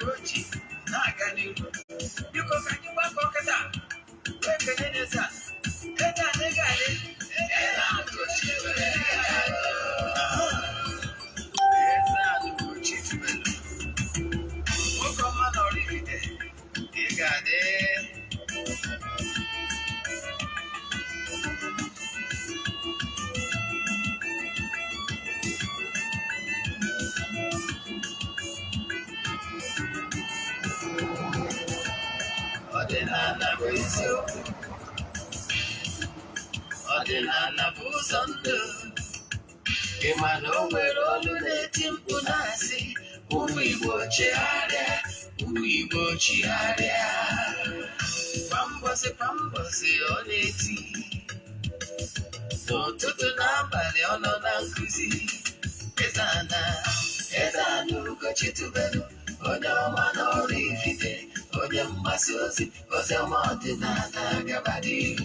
Ugochi na-aga n'ihu. Biko ka anyị gbakọ kịta wee kenye Eze-Ana. Eze-Ana ị ga-adị. Eze-Ana Ugochi Eze-Ana Ugochi Tubelu. Nwoke ọma na Oraifite ị ga-adị. Odinana bụ eziokwu. Odinana bụ ụzọ ndụ. Ị ma na o nwere olu na-eti mkpu na-asị ụmụ Igbo chigharịa, ụmụ Igbo chigharịa. Kwa mbọsị ọ na-eti. N'ụtụtụ n'abalị ọ nọ na nkụzi. Eze-Ana, Eze-Ana Ugochi Tubelu, onye ọma na Oraifite, onye mgbasa ozi, ozi ọma ọdịnala gaba n'ihu.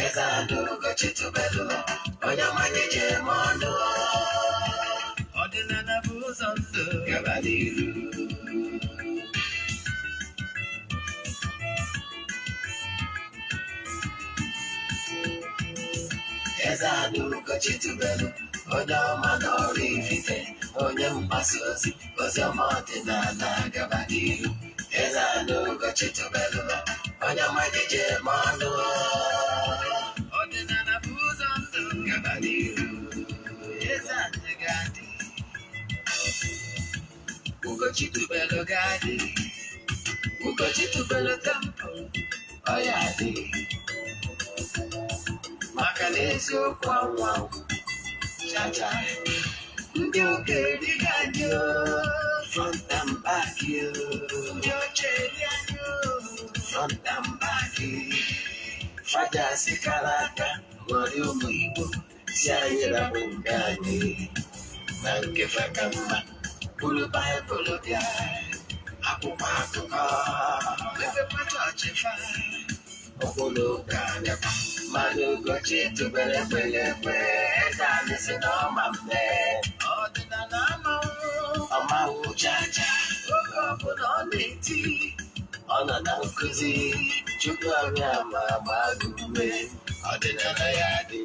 Eze-Ana Ugochi Tubelu, onye ọma na-eje eme ọnụ. Ọdịnala bụ ụzọ ndụ gaba n'ihu. Eze-Ana Ugochi Tubelu, onye ọma na Oraifite, onye mgbasa ozi, ozi ọma ọdịnala gaba n'ihu. Eze-Ana Ugochi Tubelu, onye ọma na-eje eme ọnụ. Ọdịnala bụ ụzọ ndụ gaba n'ihu. Eze-Ana ga-adị. Ugochi Tubelu ga-adị. Ugochi Tubelu temple ọ ya adị. Maka na eziokwu anwa chacha ndị okenye dị anyị front and back ndị ochie dị anyị front and back faja si kara aka ghọrọ ụmụ Igbo si anyị rabụ nke anyị na nke faka mma bụrụ Baịbụl bịa akwụkwọ akụkọ mepekwa chọọchị fa okpolo ụka bịakwa. Mana Ugochi Tubelu ekweghị ekwe. Eze-Ana si na ọma mme. Ọdịnala ọmawụ chacha. Oge ọbụla ọ na-eti ọ nọ na nkụzi. Chukwu ọrịa ma gbaa gị ume. Ọdịnala ya dị.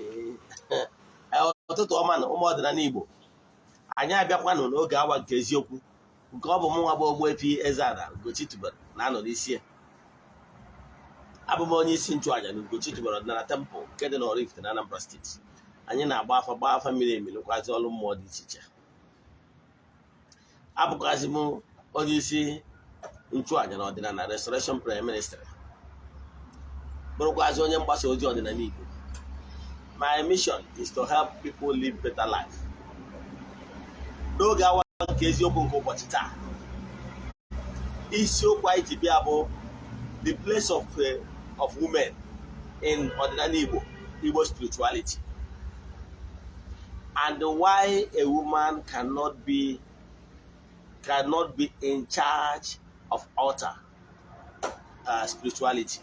Ụtụtụ ọma na ụmụ ọdịnala Igbo, anyị abịakwanụ n'oge awa nke eziokwu nke ọ bụ mụ nwa bụ Ogbuefi Eze-Ana Ugochi Tubelu na-anọ n'isi ya. Abụ m onye isi nchụaja na Ugochi Tubelu Ọdịnala Temple nke dị na Oraifite na Anambra steeti. Anyị na-agba afa miri emi lụkwazi ọrụ mmụọ dị iche iche. Abụkwazi m onye isi nchụaja na ọdịnala Restoration Prayer Ministry, bụrụkwazi onye mgbasa ozi ọdịnala Igbo. My mission is to help people live better life. N'oge awa nke eziokwu nke ụbọchị taa, isiokwu anyị ji bịa bụ the place of women in Odinana Igbo spirituality, and why a woman cannot be in charge of altar spirituality,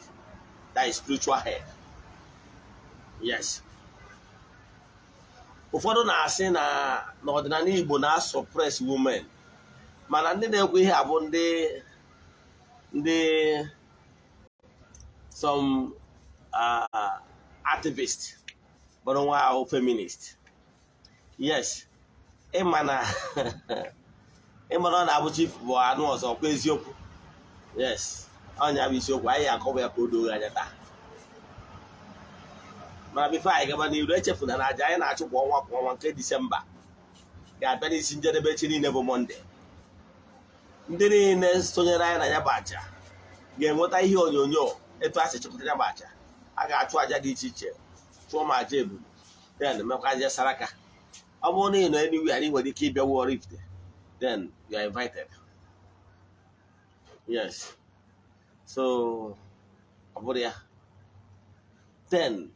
that is spiritual head. Yes. Ụfọdụ na-asị na Odinana Igbo na-suppress women, mana ndị na-ekwu ihe abụ ndị some activists, but one ahụ feminist. Yes, ịmana ọ na-abụ chief bụ anụ ọzọ kwa eziokwu. Yes, ọnya bụ isiokwu anyị akọwa ya ka o doo anya taa. Mana bifo anyị gaba n'iru, echefuna na aja anyị na-achụ kwa ọnwa nke Disemba ga-abịa n'isi njedebe echi niile bụ Mọnde. Ndị niile sonyere anyị na ya bụ aja ga-enweta ihe onyonyo etu a sị chịkọta ya bụ aja. A ga-achụ aja dị iche iche, chụọ ma aja ebulu, then mekwa aja saraka. Ọ bụrụ na ị nọ anywhere anyị nwere ike ịbịa Oraifite, then you are invited. Yes, so ọ bụrụ ya. Then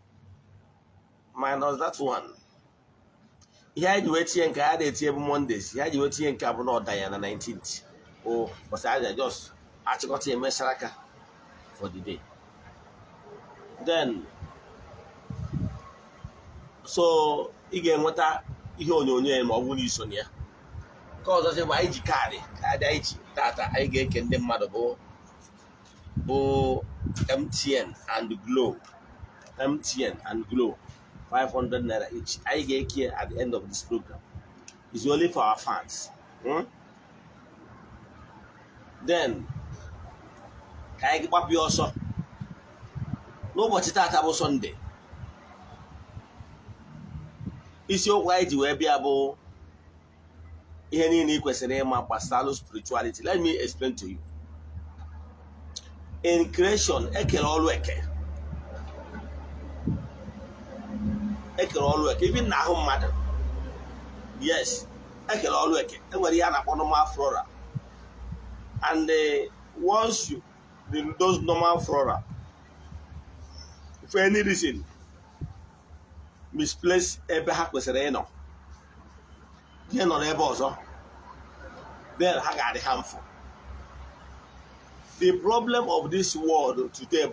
minus that one, ihe anyị ji wee tinye nke a na-etinye bụ Mondays, ihe anyị ji wee tinye nke abụ na ọda ya na 19th o bọsị aja just achịkọta ya emesara aka for the day. Then so ị ga-enweta ihe onyonyo ya ma ọ bụrụ na iso ya. Cause ọzọ bụ anyị ji kaadị anyị ji tata anyị ga-eke ndị mmadụ bụ MTN and Glo. MTN and Glo 500 naira each. I get here at the end of this program. It's only for our fans. Then, can I give up your also? Nobody start about Sunday. It's your way to be able any question about spirituality. Let me explain to you. In creation, even now matter. Yes, normal flora. And once you those normal flora, for any reason, misplace then harmful. The problem of this world today,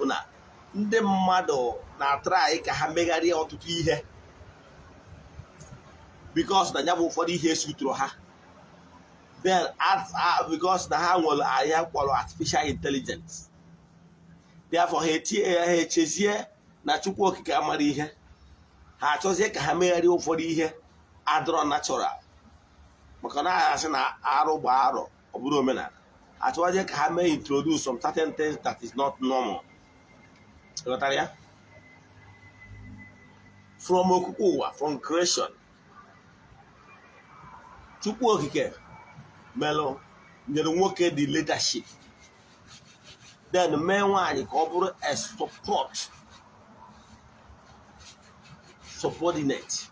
ndị mmadụ na-try ka ha megharịa ọtụtụ ihe because na ya bụ ụfọdụ ihe suturu ha, then because na ha nwere ahịa kpọrọ artificial intelligence, therefore ha echezie na Chukwu okike amara ihe, ha achọzie ka ha megharịa ụfọdụ ihe adọrọ natural maka na asị na arụ gba arụ ọ bụrụ omenala, achọzie ka ha mee introduce some certain things that is not normal. From okukuwa, from creation, Chukwu okike melo nyere nwoke the leadership, then mee nwaanyị ka ọ bụrụ a subordinate,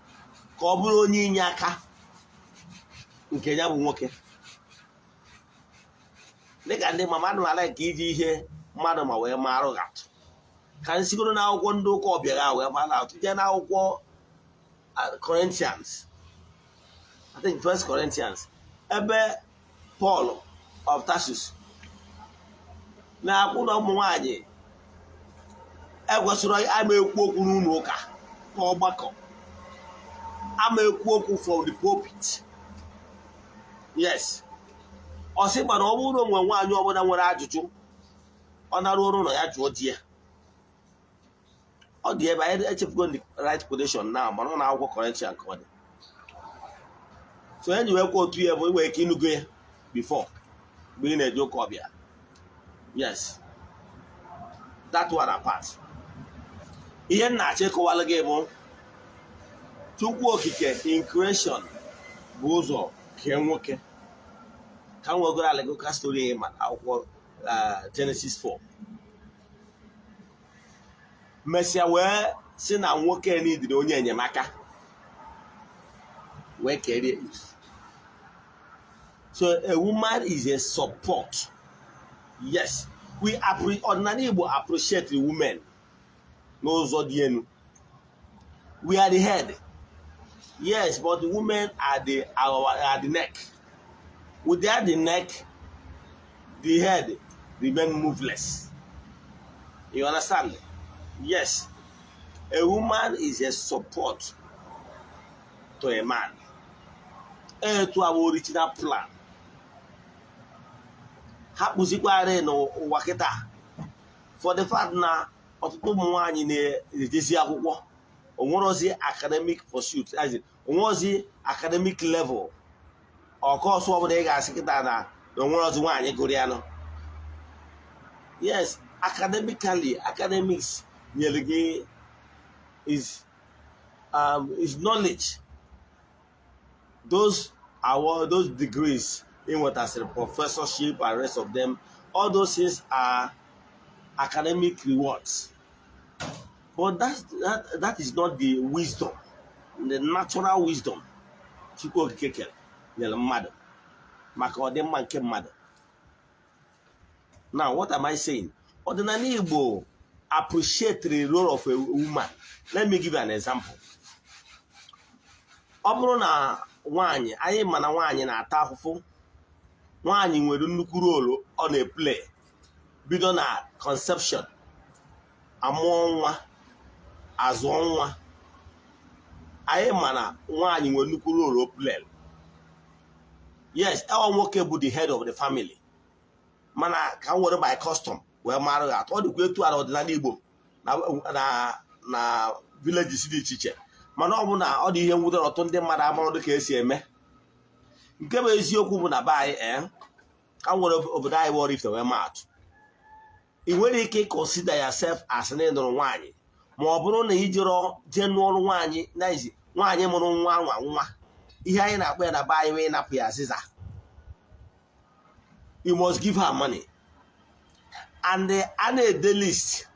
ka ọ bụrụ onye inye aka nke ya bụ nwoke. Dịka ndị mmadụ na-ala ka iji ihe mmadụ ma wee marụ gatụ ka nsigoro n'akwụkwọ ndị ụka ọbịara wee mara atụ je n'akwụkwọ Corinthians, I think 1 Corinthians, ebe Paul of Tarsus na-akwụ na ụmụ nwaanyị ekwesịrị ama ekwu okwu n'ụlọ ụka n'ọgbakọ, ama ekwu okwu from the pulpit. Yes, ọ sị gbara ọ bụrụ onwe nwaanyị ọbụla nwere ajụjụ ọ na-arụ ọrụ ụlọ ya jụọ di ya. Ọ dị ebe anyị echefugo the right quotation now, mana ọ na-akwụkwọ Corinthian ka ọ dị. So enyi wekwa otu ya bụ inwe ike ịnụgo ya before mgbe ị na-eje ụka ọbịa. Yes, that one apart. Ihe m na-achọ ịkọwalụ gị bụ Chukwu okike in creation bụ ụzọ kee nwoke. Ka m nwegoro allegorical story ma akwụkwọ Genesis 4. Mesịa wee si na nwoke n'idiri onye enyemaka wee kerie Eve. So a woman is a support. Yes, Odinana Igbo appreciate the women n'ụzọ dị elu. We are the head. Yes, but the women are the neck. Without the neck, the head remain moveless. You understand? Yes, a woman is a support to a man. To our original plan. Hapụzikwara n'ụwa kịta for the fact na ọtụtụ ụmụ nwaanyị na-ejezi akwụkwọ, onwerozi academic pursuit, onwerozi academic level ọkọsụ ọbụla ị ga-asị kịta na onwerozi nwaanyị gụrụ ya nọ. Yes, academics nyere gị is knowledge. Those degrees in what I said, professorship and rest of them, all those things are academic rewards. But that is not the wisdom, the natural wisdom. Chukwu okike nyere mmadụ maka ọdịmma nke mmadụ. Now, what am I saying? Odinana Igbo appreciate the role of a woman. Let me give you an example. Ọ bụrụ na nwaanyị, anyị ma na nwaanyị na-ata ahụhụ, nwaanyị nwere nnukwu role ọ na-play bido na conception, amụọ nwa, azụọ nwa. Anyị ma na nwaanyị nwere nnukwu role o play. yes our nwoke bụ the head of the family mana ka m were by custom wee mara ya atọ ọ dịkwa etu ala ọdịnala Igbo na villages dị iche iche mana ọ bụ na ọ dị ihe nwutere ọtụ ndị mmadụ amarụ dị ka esi eme nke bụ eziokwu bụ na be anyị ka m were obodo anyị bụ Oraifite wee maatụ ị nwere ike consider yourself as na ịnụrụ nwaanyị ma ọ bụrụ na ijere jee n'ọrụ nwaanyị naizi nwaanyị mụrụ nwa ihe anyị na-akpọ ya na be anyị wee napụ ya azịza. You must give her money and a na-ede list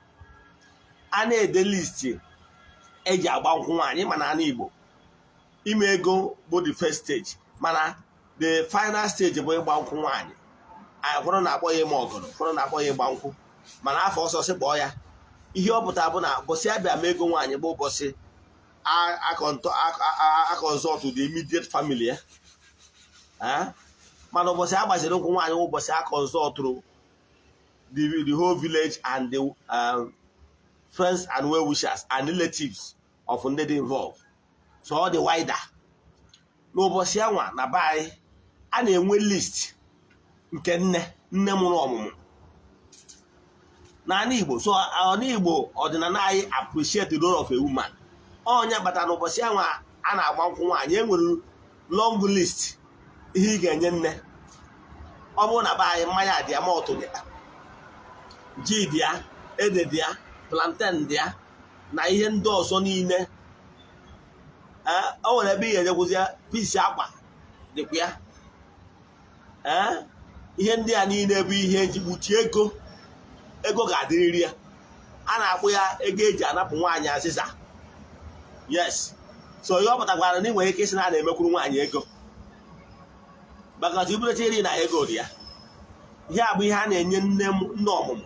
eji agba nkwụ nwaanyị mana ana Igbo ime ego bụ the first stage mana the final stage bụ ịgba nkwụ nwaanyị anyị kwụrụ na-akpọ ya ime ọgọdọ kwụrụ na-akpọ ya ịgba nkwụ mana afọ ọsọ sị kpọọ ya ihe ọ pụtara bụ na ụbọchị abịa ma ego nwaanyị bụ ụbọchị akọzọ to the immediate family ya mana ụbọchị a gbaziri nkwụ nwaanyị ụbọchị akọzọ tụrụ the whole village and the friends and well wishers and relatives of ndị dị involved so ọ dị wider n'ụbọchị anwa na be anyị a na-enwe list nke nne mụrụ ọmụmụ n'ala Igbo so n'ala Igbo ọdịnala anyị appreciate the role of a woman onye batara n'ụbọchị anwa a na-agba nkwụ nwaanyị enwere long list ihe ị ga-enye nne ọ bụrụ na be anyị mmanya dị ya ma ọtụ dị ya ji dị ya ede dị ya plantain dị ya na ihe ndị ọzọ niile o nwere ebe ị ga-enyekwụzi ya pisi akwa dịkwa ya ihe ndị a niile bụ ihe eji kpuchie ego ga-adịrịrị ya a na-akpụ ya ego eji anapụ nwaanyị azịza yes so ihe ọ pụtakwara na ị nwere ike isi na a na-emekwuru nwaanyị ego maka iburecha iri na ego dị ya ihe a bụ ihe a na-enye nne ọmụmụ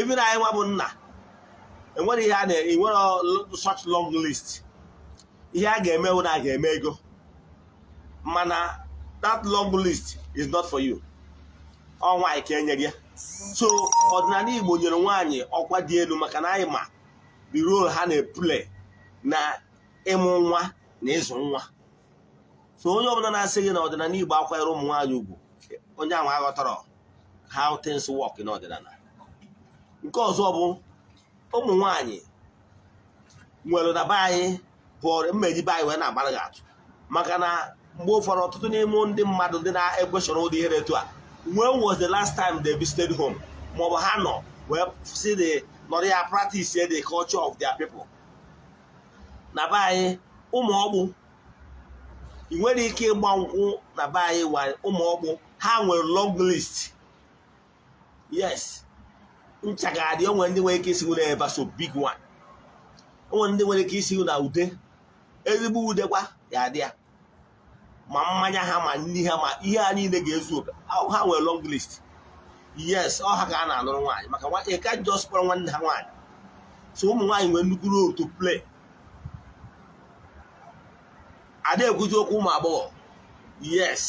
ibi na anyị nwa bụ nna enwere ihe a na-enwere such long list ihe a ga-eme na a ga-eme ego mana that long list is not for you ọ nwaanyị ka enye gị so ọdịnala Igbo nyere nwaanyị ọkwa dị elu maka na anyị ma the role ha na-play na ịmụ nwa na ịzụ nwa so onye ọbụla na-asị gị na ọdịnala Igbo akwanyere ụmụ nwaanyị ugwu onye ahụ aghọtara how things work n'ọdịnala. Nke ọzọ bụ ụmụ nwaanyị nwere na be anyị bụ mmeji be anyị wee na-agbara gị atụ maka na mgbe ụfọdụ ọtụtụ n'ime ndị mmadụ ndị na-ekwesịrị ụdị ihe etu a when was the last time they visited home maọbụ ha nọ wee si the nọrọ ya practice the culture of their people. Na be anyị ụmụ ọgbụ ị nwere ike ịgba nkwụ na be anyị ụmụ ọgbụ ha nwere long list yes ncha ga-adị onwe ndị nwere ike isi na eva so big one onwe ndị nwere ike isi na ude ezigbo ude kwa ya adị ya ma mmanya ha ma nri ha ma ihe ha niile ga-ezu oke ha nwere long list yes ọ ha ka a na-anụrụ nwaanyị maka ị ka just kpọrọ nwanne ha nwaanyị so ụmụ nwaanyị nwere nnukwu role to play. Ada ekwuzi okwu ụmụ agbọghọ yes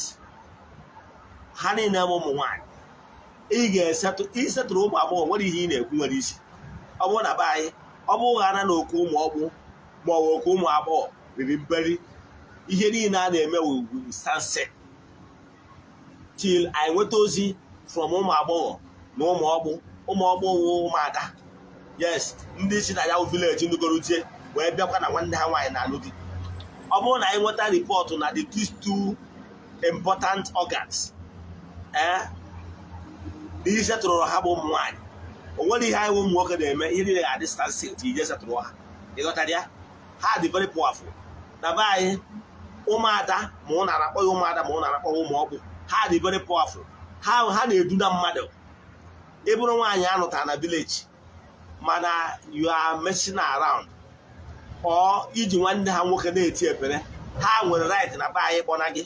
ha niile bụ ụmụ nwaanyị ị ga-esetụrụ ụmụ agbọghọ nwere ihe ị na-ekwu nwere isi ọ bụrụ na be anyị ọ bụghị ana na oku ụmụ ọgbụ ma ọ bụ oku ụmụ agbọghọ riri mberi ihe niile a na-eme ugwu sunset till anyị nweta ozi from ụmụ agbọghọ na ụmụ ọgbụ ụmụada yes ndị si na ya village ndụgorozie wee bịakwa na nwanne ha nwaanyị na alụ di. Ọ bụrụ na anyị nweta ripọtụ na these two important organs ihe setụrụ ha bụ ụmụ nwaanyị o nwere ihe anyị ụmụ nwoke na-eme ihe niile ga-adị stansil ije setụrụ ha ịghọtara ya ha dị very powerful. Na be anyị ụmụada ma ọ na-akpọ ya ụmụada ma ọ na-akpọ ụmụ ọgbụ ha dị very powerful ha na-eduna mmadụ ịbụrụ nwaanyị anụtara na village mana you are messing around ọ iji nwanne ha nwoke na-eti epere ha nwere right na be anyị kpọna gị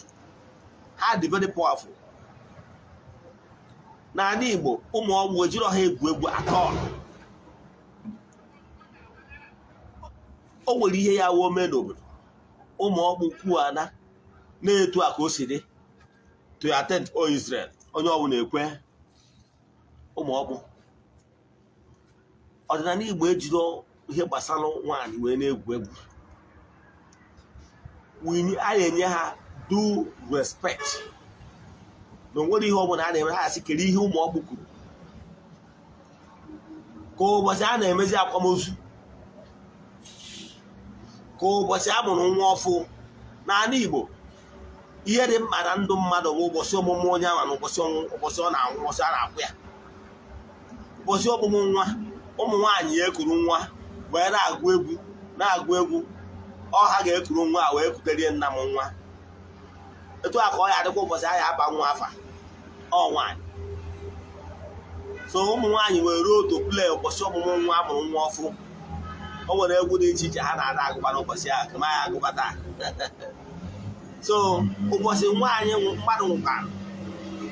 ha dị very powerful. N'ala Igbo ụmụ ọgbụ ejiri ọha egwu atọ o nwere ihe ya wuo mee n'obodo ụmụ ọgbụ kwuo ana na-etu a ka o si dị to attend o Israel onye ọbụ na-ekwe ụmụ ọgbụ ọdịnala Igbo ejiri ihe gbasara nwaanyị wee na-egwu egwu anyị enye ha due respect. Na onwere ihe ọbụla a na-eme ha asị kere ihe ụmụ ọgbụ kwuru. Ka ụbọchị a na-emezi akwamozu, ka ụbọchị a mụrụ nwa ọfụ n'ala Igbo, ihe dị mkpa na ndụ mmadụ bụ ụbọchị ọmụmụ onye ahụ na ụbọchị ọ na-anwụ, ụbọchị a na-akwụ ya. Ụbọchị ọmụmụ nwa, ụmụ nwaanyị ya ekuru nwa wee na-agụ egwu ọha ga-ekuru nwa wee kuterie nna m nwa. Etu a ka ọ ya adịkwa ụbọchị a ya aba nwa afa ọ nwaanyị. So ụmụ nwaanyị were otu play ụbọchị ọmụmụ nwa amụrụ nwa ọfụ. O nwere egwu dị iche iche ha na-ada agụba n'ụbọchị ahụ, kama ya agụba taa. So ụbọchị nwaanyị mmadụ nwụkwara,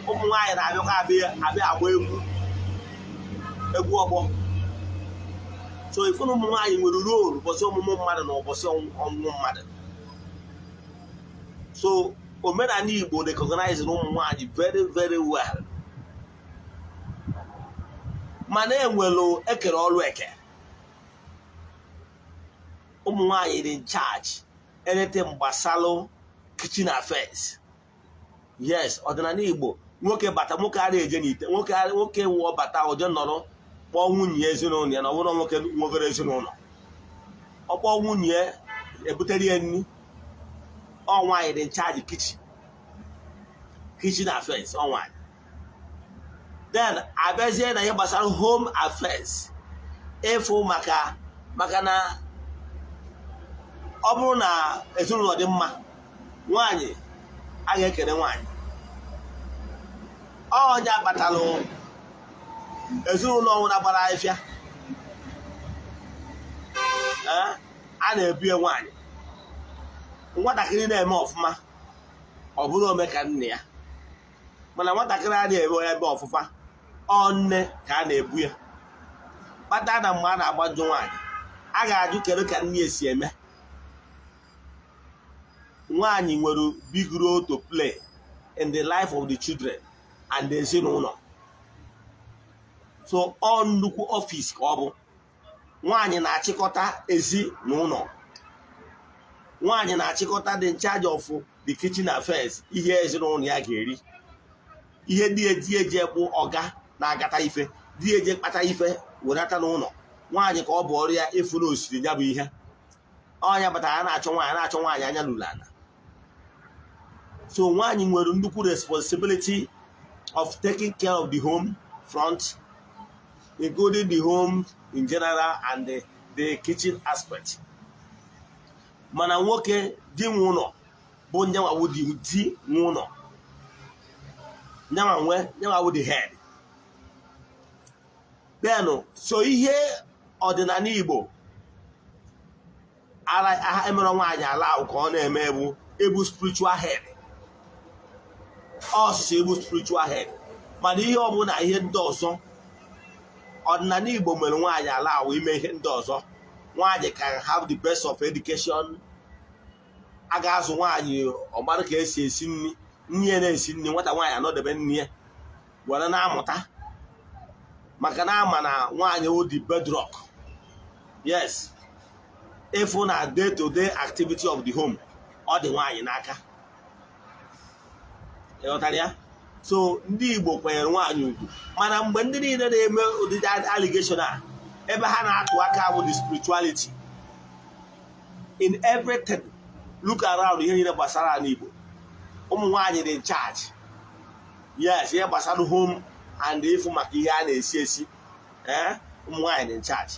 ụmụ nwaanyị na-abịakwa abịa agba egwu ọgbọ. So ifunu ụmụ nwaanyị nwere rolu ụbọchị ọmụmụ mmadụ na ụbọchị ọnwụnwụ mmadụ. So omenala Igbo recognize ụmụ nwaanyị very very well. Mana enwelu ekere ọrụ eke. Ụmụ nwaanyị dị in charge anything gbasalụ kitchen affairs. Yes, ọdịnala Igbo, nwoke bata, nwoke ara eje n'ite, nwoke nwụọ bata ọjọọ nọrọ kpọọ nwunye ezinụlọ ya na ọ bụrụ nwoke nwegoro ezinụlọ. Ọ kpọọ nwunye ebutere ya nri. Ọ nwaanyị dị in charge kitchen affairs, ọ nwaanyị. Then abịazie na ihe gbasara home affairs, ịfụ maka na ọ bụrụ na ezinụlọ dị mma, nwaanyị a ga-ekele nwaanyị. Onye akpatalụ ezinụlọ ọnwụna gbara afịa, a na-ebie nwaanyị. Nwatakịrị na-eme ọfụma, ọ bụrụ ome ka nne ya. Mana nwatakịrị a na-eme onye ebe ọfụfa, ọ nne ka a na-ebu ya. Kpata na mgbe a na-agbaju nwaanyị, a ga-ajụ kedu ka nne esi eme. Nwaanyị nwere big role to play in the life of the children and the ezinụlọ. So ọ nnukwu ọfịs ka ọ bụ. Nwaanyị na-achịkọta ezinụlọ. Nwaanyị na-achịkọta the in charge of the kitchen affairs, ihe ezinụlọ ya ga-eri. Ihe dị eje bụ ọga na-agata ife, dị eje kpata ife wedata n'ụlọ. Nwaanyị ka ọ bụ ọrụ ya efu na osiri ya bụ ihe. Ọnya batara ya na-achọ nwaanyị anya lụrụ ana. So nwaanyị nwere nnukwu responsibility of taking care of the home front, including the home in general and the kitchen aspect. Mana nwoke di nwe ụlọ bụ nyanwa wụ di nwe ụlọ. Nyanwa wụ the head. Then so ihe ọdịnala Igbo ara emere nwaanyị ala ka ọ na-eme ebu spiritual head. Ọsụsụ ebu spiritual head. Mana ihe ọbụla ihe ndị ọzọ, ọdịnala Igbo mere nwaanyị ala ime ihe ndị ọzọ. Nwaanyị can have the best of education. A ga-azụ nwaanyị ọgbara ka esi esi nri, nri ya na-esi nri, nwata nwaanyị anọdebe nri ya were na-amụta. Maka na ama na nwaanyị wụ the bedrock. Yes, ịfụ na day to day activity of the home, ọ dị nwaanyị n'aka. Ịghọtara ya? So ndị Igbo kwenyere nwaanyị ugwu. Mana mgbe ndị niile na-eme ụdịdị allegation a, ebe ha na-atụ aka bụ the spirituality in everything. Look around, ihe niile gbasara n'Igbo, ụmụ nwaanyị dị in charge. Yes, ihe gbasara home and ịfụ maka ihe a na-esi esi, ụmụ nwaanyị dị in charge.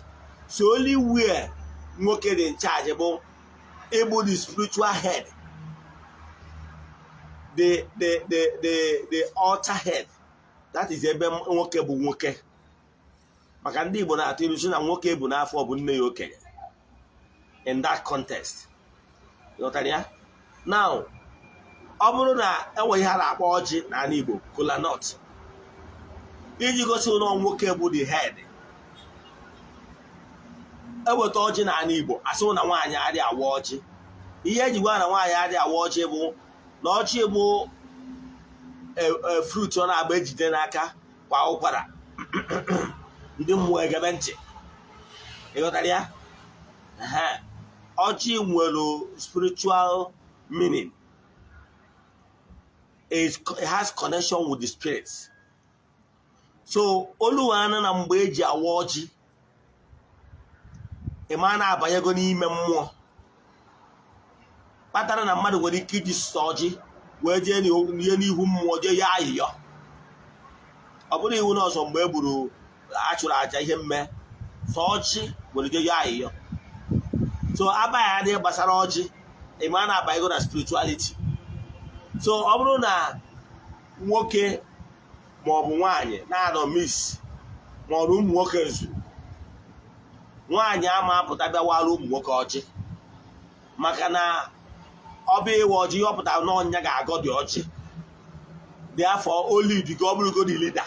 So only where nwoke dị in charge bụ ịbụ the spiritual head, the altar head. That is ebe nwoke bụ nwoke. Maka ndị Igbo na-atụ ilu na nwoke bụ n'afọ bụ nne ya okenye. In that context. Now, ọ bụrụ na enwe ihe a na-akpọ ọjị n'ala Igbo, kola nut, iji gosi ụlọ nwoke bụ the head, eweta ọjị n'ala Igbo asị na nwaanyị adịghị awa ọjị. Ihe eji gwa na nwaanyị adịghị awa ọjị bụ na ọjị bụ fruit ọ na-agba ejide n'aka kwa ụkwara ndị mmụọ egebe ntị. Ịghọtara ya? Ọjị nwere spiritual meaning. It has connection with the spirits. So Oluwana na mgbe eji awa ọjị ịma na-abanyego n'ime mmụọ kpatara na mmadụ nwere ike iji ọjị wee jee n'ihu mmụọ jee ya ahịhịa. Ọ bụrụ iwu na ọzọ mgbe e gburu achụrụ aja ihe mme sọ ọjị nwere jee ya ahịhịa. So abaghị adịghị gbasara ọjị ịma na-abanyego na spirituality. So ọ bụrụ na nwoke maọbụ nwaanyị na-anọ miss maọbụ ụmụ nwoke zuru, nwaanyị ama apụta bịawara ụmụ nwoke ọjị maka na ọ bụ ịwa ọjị ihe ọ pụtara n'ọnya ga-agọ dị ọjị. Therefore o lead gị ọ bụrụgo the leader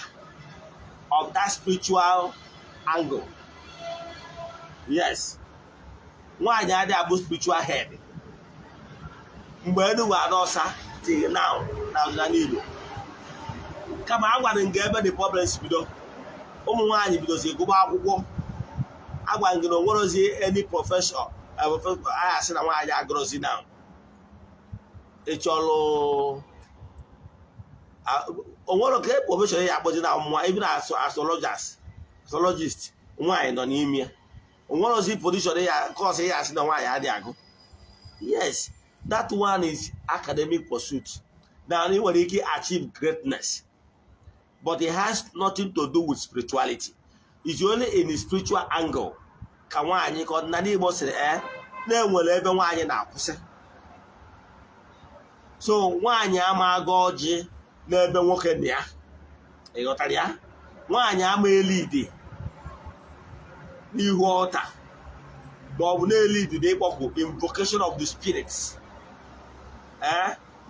of that spiritual angle. Yes, nwaanyị adịghị abụ spiritual head. Mgbe enuwe adọsa till now na Odinana Igbo, kama a gwara nga ebe the problems bido, ụmụ nwaanyị bidozi gụba akwụkwọ. Agwara gị na onwerozi any profession a sị na nwaanyị agụrụzi now. Ị chọrọ onwere ka profession ya akpọzi na mmụọ, even astrologist nwaanyị nọ n'ime ya. Onwerozi position ya course ya asị na nwaanyị adị agụ. Yes, that one is academic pursuit. Now you nwere ike achieve greatness, but it has nothing to do with spirituality. It's only in the spiritual angle ka nwaanyị ka Odinana Igbo sịrị na-enwere ebe nwaanyị na-akwụsị. So nwaanyị ama aga ọjị n'ebe nwoke dị ya. Ịghọtara ya? Nwaanyị ama elidi n'ihu ọta ma ọ bụ na-elidi dị ịkpọkụ invocation of the spirits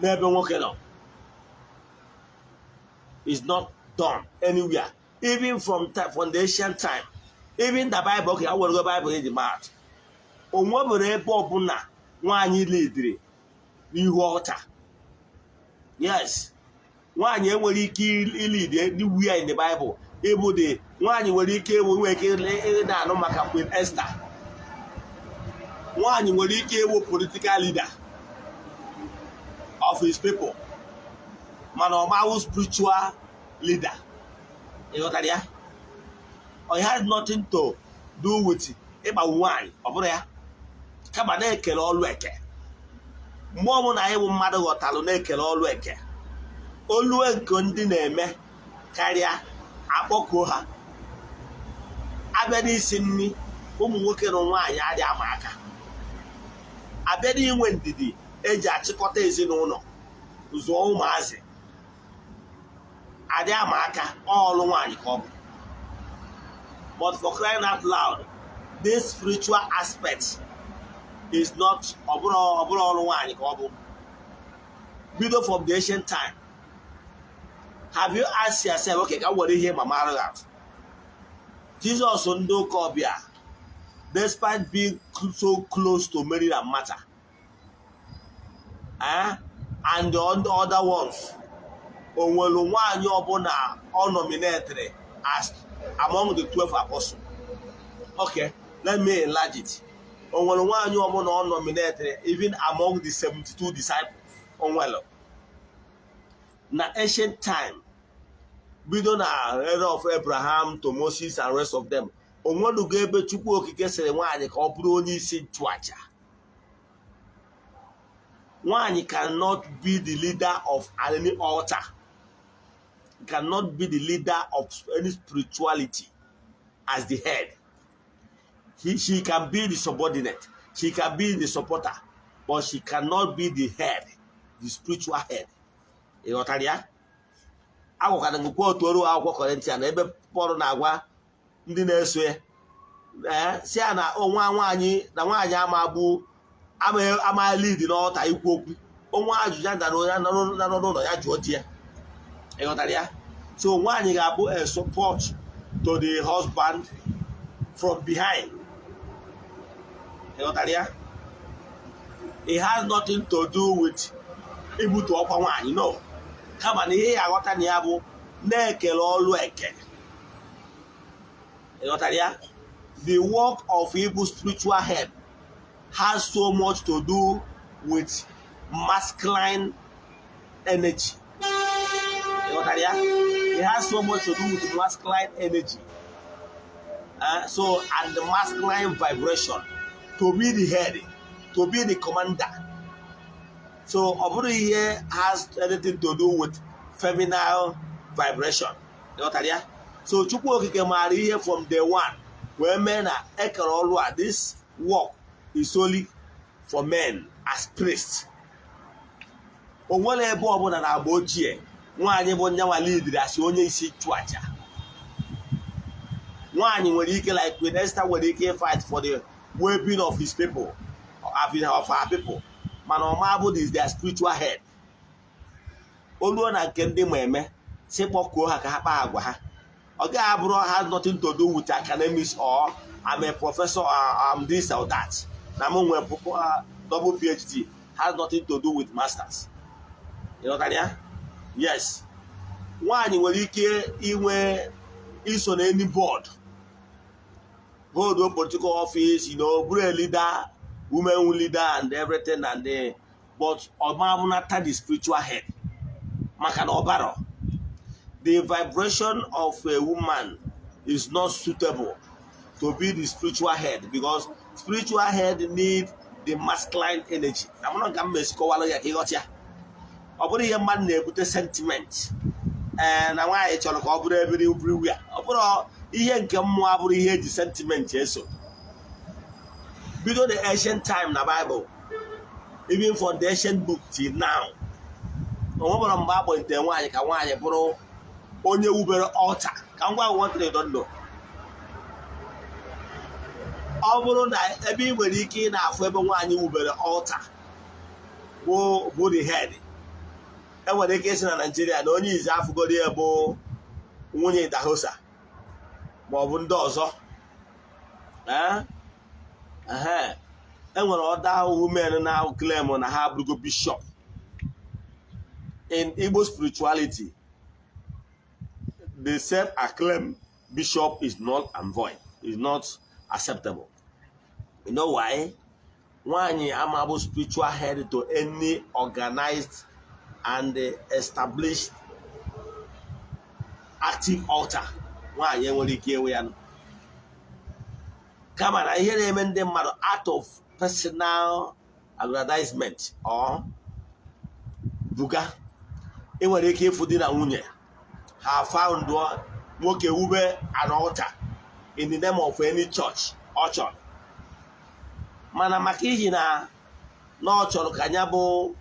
n'ebe nwoke nọ. Is not done anywhere, even from the ancient time. Even the Bible, okay, I will go Bible in the mouth. Onwebere ebe ọbụla nwaanyị lidiri n'ihu ọta. Yes, nwaanyị enwere ike ilidi anywhere in the Bible. Ebe dị nwaanyị nwere ike na-anụ maka Queen Esther. Nwaanyị nwere ike ewu political leader of his people. Mana ọmawu spiritual leader. You got that? It has nothing to do with ịgba nwaanyị ọ bụrụ ya. Kama na-ekele ọlụ eke. Mmụọ mụ na ịwụ mmadụ ghọtalụ na-ekele ọlụ eke. Olu nke ndị na-eme karịa akpọkuo ha. Abịa n'isi nri ụmụ nwoke na nwaanyị adị ama aka. Abịa n'inwe ndidi eji achịkọta ezinụlọ zụọ ụmụazị adị ama aka ọlụ nwaanyị ka ọ bụ. But for crying out loud, this spiritual aspect is not ọbụrụ ọlụ nwaanyị ka ọ bụ. Bido from the ancient time. Have you asked yourself, okay, ka were ihe mama arrogant? Jesus ndị ụka ọbịa, despite being so close to Mary and Martha, and the other ones, onwere nwaanyị ọbụla ọ nominated as among the 12 apostles. Okay, let me enlarge it. Onwere nwaanyị ọbụla ọ nominated even among the 72 disciples. Onwere. Na ancient time, bido na era of Abraham to Moses and rest of them, onwere go ebe Chukwu okike sịrị nwaanyị ka ọ bụrụ onye isi nchụaja. Nwaanyị cannot be the leader of any altar. Cannot be the leader of any spirituality as the head. She can be the subordinate. She can be the supporter, but she cannot be the head, the spiritual head. Ịghọtara ya? Agwakwana ngụkwa otu ọrụ akwụkwọ Kọrịntịan ebe Pọl na-agwa ndị na-eso ya si ya na nwaanyị ama lead n'ọta ikwu okwu. Onwe ajụjụ na n'ụlọ ya jụọ di ya. Ịghọtara ya? So nwaanyị ga-abụ a support to the husband from behind. Ịghọtara ya? It has nothing to do with ibutu ọkwa nwaanyị, no. Kama na ihe ya aghọta na ya bụ na-ekele ọlụ eke. Ịghọtara ya? The work of Igbo spiritual head has so much to do with masculine energy. It has so much to do with masculine energy. So, and the masculine vibration, to be the head, to be the commander. So, over here has anything to do with feminine vibration. So, Chukwu Okike marry here from day one. Where men are ekerolwa, this work is solely for men as priests. Onwere ebe ọbụla na agba ochie nwaanyị bụ nyanwa leader as onye isi chụaja. Nwaanyị nwere ike like Queen Esther nwere ike fight for the well-being of his people, of our people. Mana ọma bụ is their spiritual head. Oluo na nke ndị ma eme si kpọkuo ha ka ha kpaa agwa ha. Okay, abroad has nothing to do with academics or I'm a professor or I'm this or that. Double PhD has nothing to do with masters. You know what I mean? Yes. One you will is on any board. Board of political office, you know, leader, women leader and everything and the but Obama the spiritual head. Makan Obaro. The vibration of a woman is not suitable to be the spiritual head because spiritual head need the masculine energy. I'm not going to say a man with sentiment and I want to talk everywhere. Overall, he can more the sentiment. Yes, because the ancient time in the Bible, even for the ancient book till now, onye wubere altar ka ngwa what they don't know. Ọ bụrụ na ebe ị nwere ike na-afụ ebe nwaanyị wubere altar bụ the head. E nwere ike isi na Nigeria na onye izi afụgoro ya bụ nwunye Dahosa ma ọ bụ ndị ọzọ. E nwere other women now claim na ha abụrụgo bishop. In Igbo spirituality, the self-acclaimed bishop is null and void. Is not acceptable. You know why? One amable spiritual head to any organized and established active altar. One you will get come on, I hear them out of personal aggrandizement or buga. It will get for dinner unye. Have found one woke an altar in the name of any church or church. Mana makiji na no church kanyabo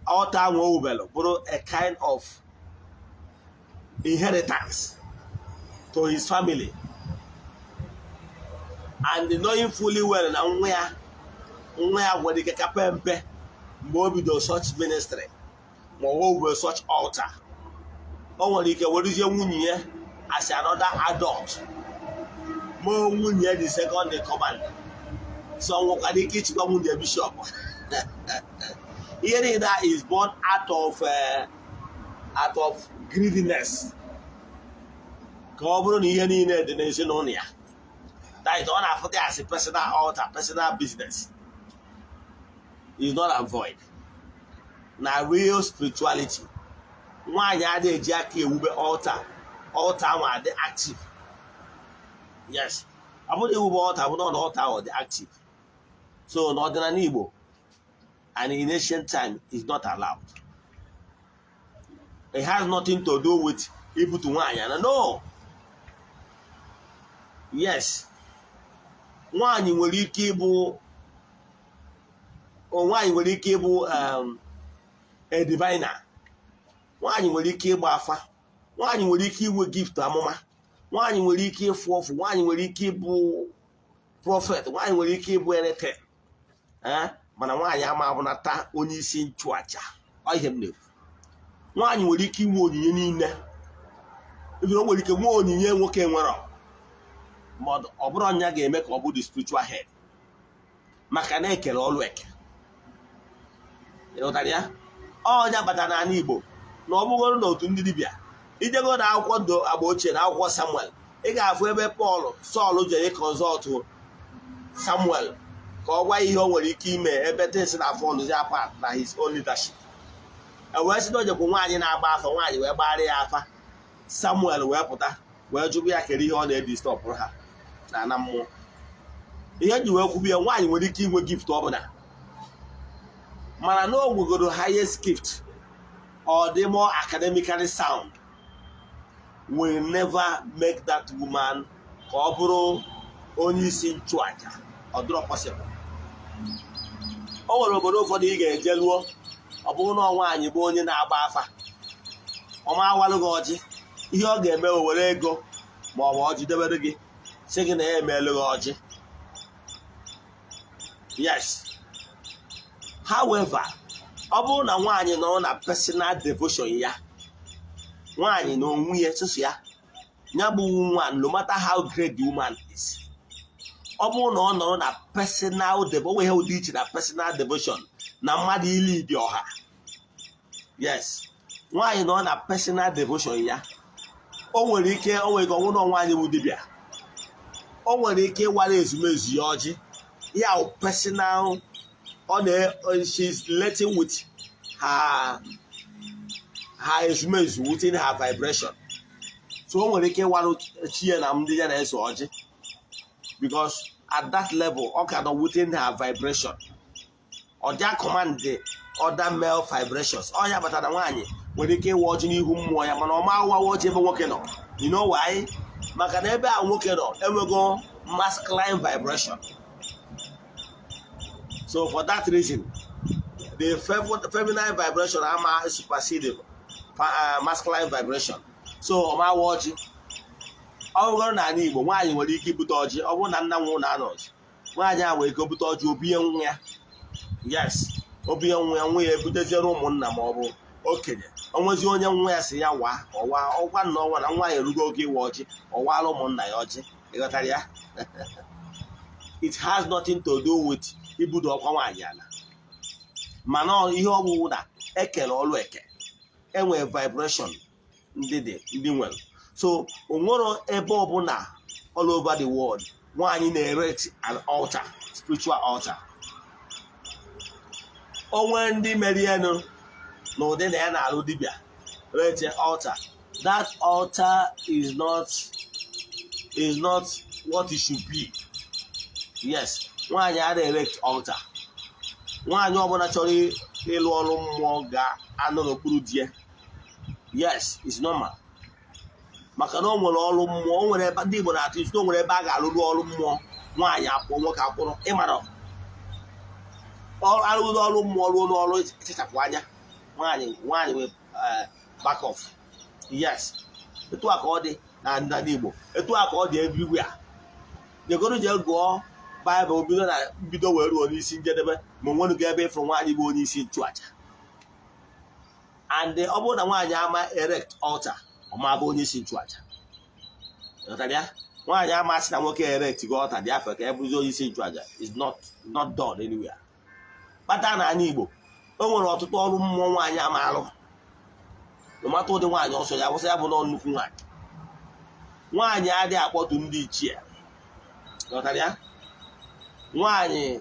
altar wobelo, but a kind of inheritance to his family. And knowing fully well na where the kapempe mobi do such ministry, more such altar. What is your wunye as another adult? More wunye the second in command. So what can they teach you the bishop? Hearing that is born out of greediness. That is not afforded as a personal altar, personal business. It's not avoid. Now real spirituality. Why are they Jackie altar? Altar are the active. Yes. I put the altar, but not altar or the active. So Odinana Igbo and in ancient time is not allowed. It has nothing to do with Igbo to Wanyana. No. Yes. One will Ikibu or one will Ikibu a diviner. One will Ikibu Afa. One will Ikibu gift to Amoma. One will Ikibu fourth. One will Ikibu prophet. One will Ikibu anything. Mana nwaanyị ama abụnata onye isi nchụaja ọ ihe m na-ekwu nwaanyị nwere ike inwe onyinye niile ebe o nwere ike nwe onyinye nwoke nwere ma ọ bụrụ ọnya ga-eme ka ọ bụ the spiritual head maka na ekele ọlụ eke ịghọtara ya ọnya bata n'ala Igbo na ọ bụgoro n'otu ndị dibịa ijego na akwụkwọ ndo agba ochie na akwụkwọ Samuel ị ga-afụ ebe Sọl jere consult Samuel ka ọ gwa ihe o nwere ike ime ebe tesi na fọndụzi apart na his own leadership. Wee sị na o jekwu nwaanyị na-agba afa, nwaanyị wee gbara ya afa. Samuel wee pụta wee jụrụ ya kere ihe ọ na-edistọpụrụ ha na mmụọ. Ihe ji wee kwubu ya, nwaanyị nwere ike inwe gift ọbụla, mana na o nwegoro highest gift or the more academically sound will never make that woman ka ọ bụrụ onye isi nchụaja. Ọ dịrọ possible. O nwere obodo ụfọdụ ị ga-eje luo, ọ bụrụ na nwaanyị bụ onye na-agba afa, ọ ma awalụ gị ọjị, ihe ọ ga-eme o were ego ma ọ bụ ọjị debere gị sị gị na ya emeelụ gị ọjị. Yes. However, ọ bụrụ na nwaanyị nọ na personal devotion ya, nwaanyị na onwe ya sụsụ ya, ya bụ nwa, no matter how great the woman is, ọ bụrụ na ọ nọrọ na personal devotion, o nweghị ụdị iche na personal devotion na mmadụ ili dị ọha. Yes, nwaanyị nọ na personal devotion ya, o nwere ike ọnwụ na nwaanyị bụ dibịa, o nwere ike ịwara ezumezu ya ọjị. Ya personal, she's letting with her ezumezu within her vibration. So o nwere ike ịwara chi ya na ndị ya na-eso ọjị, because at that level ọ ka nọ within her vibration. Ọ dị command the other male vibrations. Ọ ya batara nwaanyị nwere ike ịwa ọjị n'ihu mmụọ ya, mana ọ ma ụwa ọjị ebe nwoke nọ. You know why? Maka na ebe a nwoke nọ enwego masculine vibration. So for that reason, the feminine vibration ama supersede masculine vibration. So ọ ma ụwa ọjị. Ọ bụrụ na ala Igbo, nwaanyị nwere ike ibute ọjị. Ọ bụrụ na nna nwụrụ na anọ ọjị, nwaanyị a nwere ike bute ọjị, obie nwa ya. Yes, obie nwa ya ebuteziere ụmụnna ma ọ bụ okenye. Onwezi onye nwa ya si ya waa ọwa na ọnwa na nwa ya erugo oge ịwa ọjị, ọwara ụmụnna ya ọjị. Ịghọtara ya? It has nothing to do with ibudo ọkwa nwaanyị ala, mana ihe ọgwụgwụ na ekele ọlụ eke, enwere vibration ndị nwere. So o nwere ebe ọbụla all over the world nwaanyị na-erect an altar, spiritual altar. Onwe ndị merienu na ụdị na ya na-alụ dibịa rete altar. That altar is not what it should be. Yes, nwaanyị a na-erect altar. Nwaanyị ọbụla chọrọ ịlụ ọrụ mmụọ ga-anọ n'okpuru di ya. Yes, it's normal. Maka na o nwere ọrụ mmụọ, o nwere ebe ndị Igbo na-atụ isi, o nwere ebe a ga-alụrụ ọrụ mmụọ, nwaanyị apụọ, nwoke akwụrụ. Ịmara arụrụ ọrụ mmụọ ruo n'ọrụ ịchachapụ anya, nwaanyị wee back off. Yes, etu a ka ọ dị na ndị Igbo, etu a ka ọ dị everywhere. Jegoro je gụọ Baịbụl bido na mbido wee ruo n'isi njedebe, ma onwere gị ebe ịfụrụ nwaanyị bụ onye isi nchụaja. And ọ bụrụ na nwaanyị ama erect altar, ọ ma bụ onye isi nchụaja. Nwaanyị ama sị na nwoke erect gị altar dị afọ ka e bụzi onye isi nchụaja is not done anywhere. Kpata na ala Igbo, o nwere ọtụtụ ọrụ mmụọ nwaanyị ama alụ. N'ọmatụ ụdị nwaanyị ọsọ ya wụsị ya bụ nọ nnukwu nwaanyị. Nwaanyị adịghị akpọtụ ndị ichie. Nwaanyị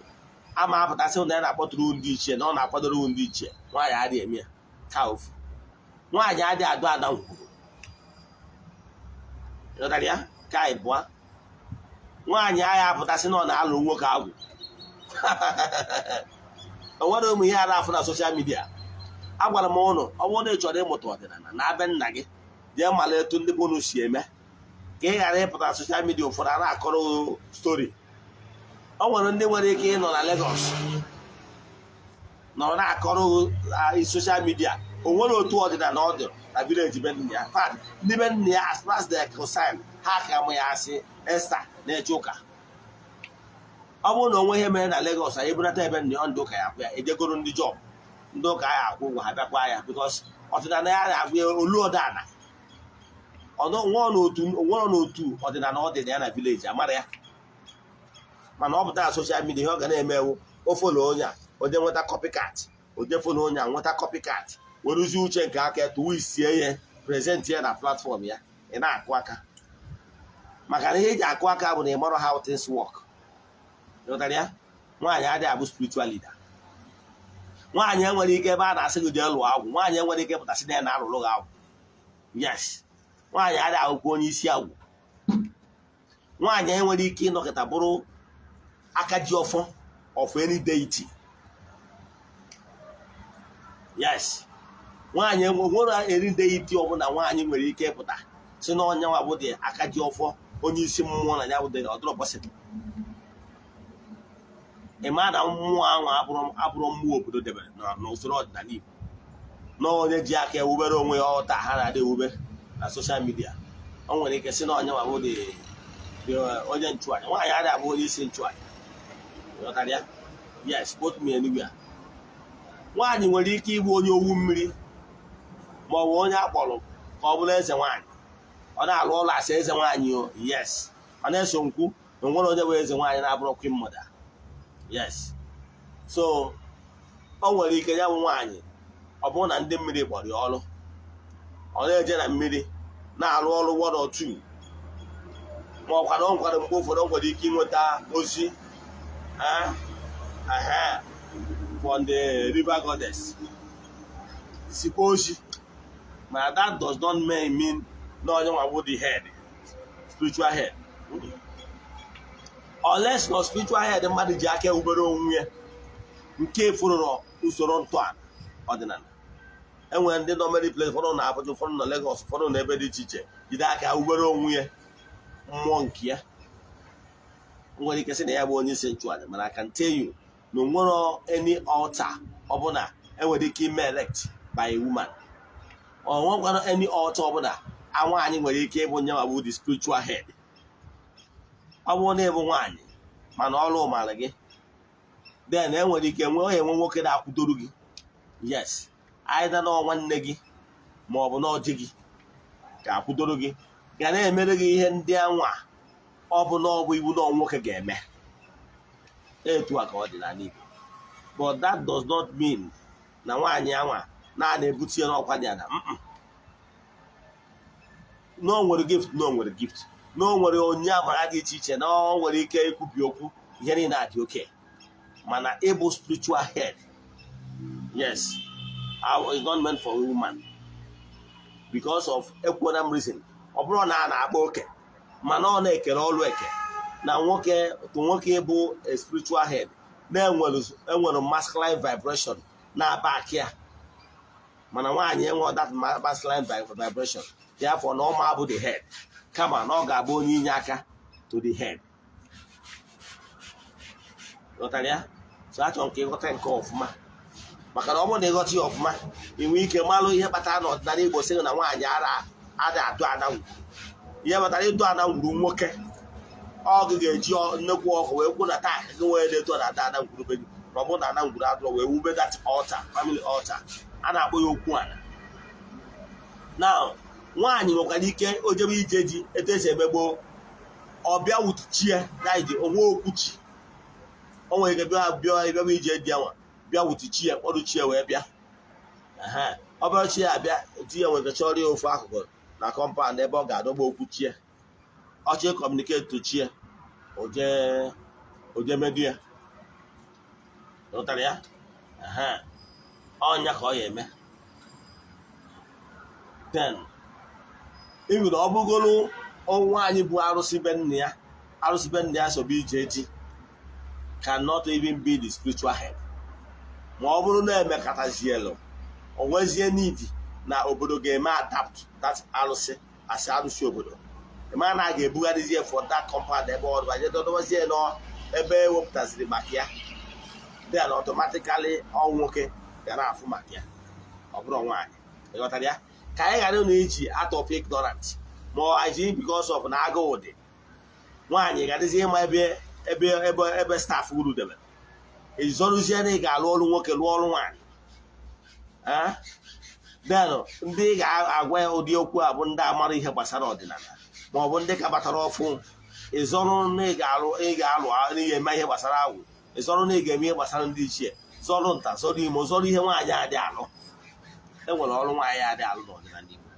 ama apụtasị na ya na-akpọtụrụ ndị ichie na ọ na-akwadoro ndị ichie. Nwaanyị adịghị eme ya ka ofu. Nwaanyị adịghị adụ ada ngwuru. Ka ịbụa. Nwaanyị agha apụtasị na ọ na-alụ nwoke agwụ. O nwere ụmụ ihe ara afụ na soshal midia. Agwara m ụnụ, ọ bụrụ na ị chọrọ ịmụta ọdịnala na be nna gị, jee mara etu ndị bụ si eme, ka ị ghara ịpụta na soshal midia ụfọdụ a na-akọrọ stori. O nwere ndị nwere ike ịnọ na Lagos nọrọ na-akọrọ soshal midia, o nwere otu ọdịnala ọ dị na vileji be nna ya. Ndị be nna ya, as far as they are concerned, ha ka mụ ya asị Esta na-eje ụka. Ọ bụrụ na onwe ihe mere na Lagos, anyị ebunata ebe nna ya ndị ụka ya akwụ ya, ejegoro ndị job ndị ụka ya akwụ ụgwọ ha bịakwa ya, because ọdịnala ya na-agwụ ya olu ọdana. Onwere n'otu ọdịnala ọ dị na ya na vileji amara ya. Mana ọ pụtara soshal midia, ihe ọ ga na-eme ewu ofolo onye a oje nweta copycat, ojefolo onye a nweta copycat, weruzi uche nke aka etuwe isie ihe prezent ya na platfọm ya, ị na-akụ aka. Maka na ihe eji akụ aka bụ na ị mara how things work. Ya nwaanyị adịghị abụ spiritual leader. Nwaanyị enwere ike ebe a na-asị gị jee lụọ agwụ, nwaanyị enwere ike pụtasị na ya na-alụrụ gị agwụ. Yes, nwaanyị adịghị abụkwa onye isi agwụ. Nwaanyị enwere ike ịnọkịta bụrụ aka ji ọfọ of any deity. Yes, nwaanyị nwere eri deity ọbụla nwaanyị nwere ike ịpụta si na onye nwa bụ dị aka ji ọfọ onye isi mmụọ na ya bụ dị ọdụrụ pọsịbụl. Ịma na mmụọ ahụ abụrụ mmụọ obodo debere n'usoro ọdịnala Igbo, na onye ji aka ewubere onwe ya ọta ha na-adị ewube na soshal midia. O nwere ike si na onye nwa bụ dị onye nchụaja. Nwaanyị adịghị abụ onye isi nchụaja. Yes, both me anywhere. Nwaanyị nwere ike ịbụ onye owu mmiri ma ọ bụ onye akpọrọ ka ọ bụrụ eze nwaanyị. Ọ na-alụ ọrụ asị eze nwaanyị o. Yes, ọ na-eso nkwu na nwere onye bụ eze nwaanyị na-abụrụ queen mother. Yes, so o nwere ike ya bụ nwaanyị ọ bụrụ na ndị mmiri kpọrọ ya ọrụ, ọ na-eje na mmiri na-arụ ọrụ 1 or 2, ma ọ kwado nkwado mgbe ụfọdụ nwere ike ịnweta ozi from the river goddess, sikwa ozi, ma that does not mean na onye nwa bụ the head, spiritual head. Unless no spiritual head mmadụ ji aka ewubere onwe ya nke fụrụ usoro ntọala ọdịnala. Enwere ndị nọ many place, ụfọdụ na Abuja, ụfọdụ na Lagos, ụfọdụ na ebe dị iche iche, jide aka ewubere onwe ya mmụọ nke ya. Nwere ike sị na ya bụ onye isi nchụaja, mana I can tell you na onwere any altar ọbụla enwere ike ime elect by a woman. Ọ nwekwara any altar ọbụla nwaanyị nwere ike ịbụ nye ma bụ the spiritual head. Ọ bụrụ na ịbụ nwaanyị mana ọrụ maara gị, then enwere ike onye nwe nwoke na-akwụdoro gị. Yes, either na nwanne gị ma ọ bụ na ọdị gị ga-akwụdoro gị, ga na-emere gị ihe ndị anwa ọ bụ na ọ bụ iwu na nwoke ga-eme. Etu a ka ọ dị n'ala Igbo. But that does not mean na nwaanyị anwa na-ebute ya n'ọkwa dị ada. Na o nwere gift, na o nwere gift, na o nwere onye amara dị iche iche, na o nwere ike ikwubi okwu, ihe niile adị oke. Mana ịbụ spiritual head, yes, it's not meant for a woman because of equal reason. Ọ bụrụ na a na-akpa oke mana ọ na-ekere ọrụ eke na nwoke bụ a spiritual head, na-enwere masculine vibration na-aba aka ya, mana nwaanyị enwe that masculine vibration, therefore na ọ ma bụ the head, kama na ọ ga-abụ onye inye aka to the head. Ghọtara ya? So achọrọ nke ịghọta nke ọfụma, maka na ọ bụrụ na ịghọta ya ọfụma, inwe ike malụ ihe kpatara n'ọdịnala Igbo sị na nwaanyị ada atụ ana ngwu. Ihe kpatara ịtụ ana ngwuru nwoke, ọ ga-eji nnekwu ọkụ wee kwụ na taa gị nwee na-eto na ada ana ngwuru be gị, ma ọ bụrụ na ana ngwuru adụrọ wee wube that altar, family altar, a na-akpọ ya okwu ala. Now nwaanyị nwekwara ike o jebe ije ji etu esi emegbo, ọ bịa wutuchie na ije onwe okwuchi. O nwere ike bịa ije dị anwa bịa wutuchie kpọrụchie wee bịa. Ọ bịa chi ya abịa etu ya nwere chọrọ ya ofu akụkụ na kọmpaụnd ebe ọ ga-adọgba okwuchie, ọchị kọmuniketi tochie, oje medu ya. Ụtara ya? Ọnya ka ọ ya eme. Then enwere ọ bụgoro nwaanyị bụ arụsị be nne ya sobe ije eji cannot even be the spiritual head. Ma ọ bụrụ na emekatazielu, o nwezie n'idi na obodo ga-eme adapt that arụsị asị arụsị obodo. Ema na a ga-ebugharịzie for that compound ebe ọ dụbaje dodozie nọ ebe ewepụtaziri maka ya, then automatically ọ nwoke ga na-afụ maka ya, ọ bụrụ nwaanyị. Ịghọtara ya? Ka anyị ghara na-eji out of ignorant ma ọ ji because of na agụụ dị, nwaanyị ga-adịzi ịma ebe staff uru debe, ezorụzie na ị ga-alụ ọrụ nwoke lụọ ọrụ nwaanyị. Then ndị ga-agwa ya ụdị okwu a bụ ndị amara ihe gbasara ọdịnala ma ọ bụ ndị ka batara ọfụ. Ịzọrụ na ị ga-alụ n'ihe eme ihe gbasara agwụ, ịzọrụ na ị ga-eme ihe gbasara ndị ichie, zọrụ nta, zọrọ ime, zọrọ ihe nwaanyị adị alụ. Enwere ọrụ nwaanyị adị alụ n'ọdịnala Igbo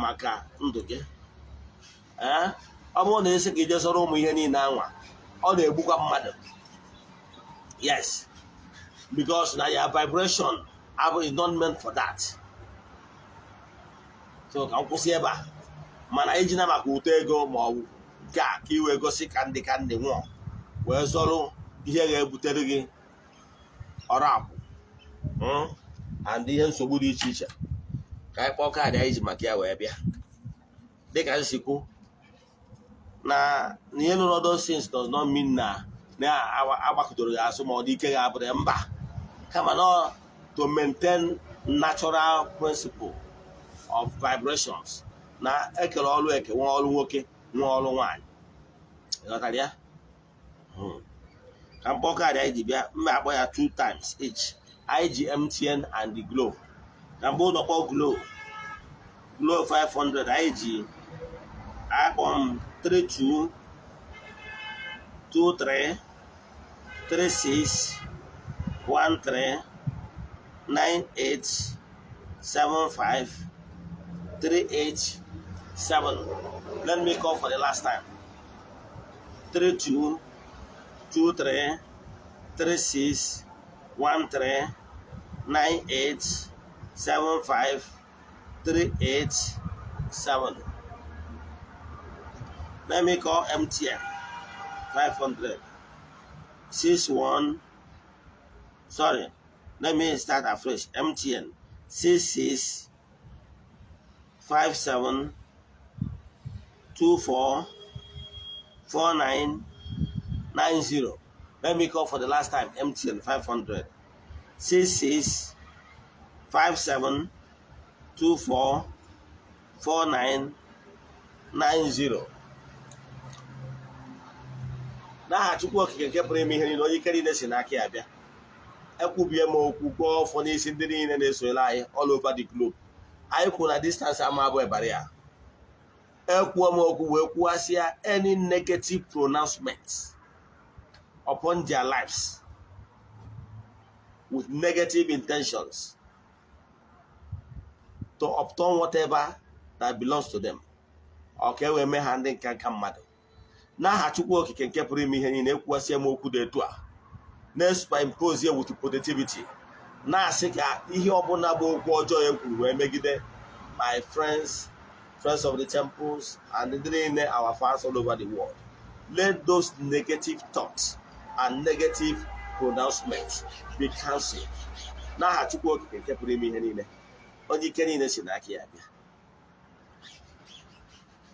maka ndụ gị. Ọ bụrụ na esi ka ije zọrọ ụmụ ihe niile anwa, ọ na-egbukwa mmadụ. Yes, because now your vibration is not meant for that. So ka nkwụsị ebe a mana ejina maka ụtọ ego ma ọ bụ ga ka iwe gosi ka ndị nwụọ wee zọrọ ihe ga-ebutere gị ọrụ akwụ and ihe nsogbu dị iche iche ka anyị kpọọ kaadị anyị ji maka ya wee bịa dịka nsikwu na ihe nụrụ those things does not mean na agbakọtoro gị azụ ma ọ dị ike ga-abụrụ mba kama na to maintain natural principle of vibrations na ekele ọrụ eke nwa ọrụ nwoke nwa ọrụ nwaanyị ịghọtara ya ka mkpọ kaadị anyị ji bịa mma akpọ ya 2 times each anyị ji MTN and the Glo na mgbe ụlọkpọ Glo 500 anyị ji akpọ m 32 23 36 13 98 75 387. Let me call for the last time. 32 23 36 13 98 75 387. Let me call MTN 500 61. Sorry, let me start afresh. MTN 66 57 24 49 90. Let me call for the last time. MTN 500 66 57 24 49 90. N'aha Chukwu Okike nke pụrụ ime ihe niile onye ike niile si n'aka ya bịa ekwubie m okwu gwọọ ọfọ n'isi ndị niile na-esonyere anyị all over the globe. Anyị kwuru na distance ama abụ ebara ya ekwuo m okwu wee kwuasịa any negative pronouncements upon their lives with negative intentions to obtain whatever that belongs to them. Okay, we may hand in nka mmadụ n'aha Chukwu Okike nke pụrụ ime ihe niile ekwuasịa m okwu dị etu a na-superimpose with positivity na-asị ka ihe ọbụla bụ okwu ọjọọ ya kwuru wee megide my friends of the temples and our fans all over the world. Let those negative thoughts and negative pronouncements be cancelled. N'aha Chukwu Okike nke pụrụ ime ihe niile onye ike niile si n'aka ya bịa.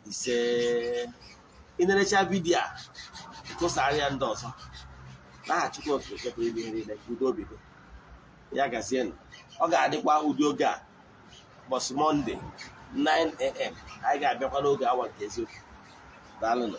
Ise ịnerecha vidiyo a tụsara ya ndị ọzọ n'aha Chukwu Okike nke pụrụ ime ihe niile udo obido ya gazienụ. Ọ ga-adịkwa ụdị oge a ụbọchị Mọnde 9 AM anyị ga-abịakwa n'oge awa nke eziokwu. Daalụnụ.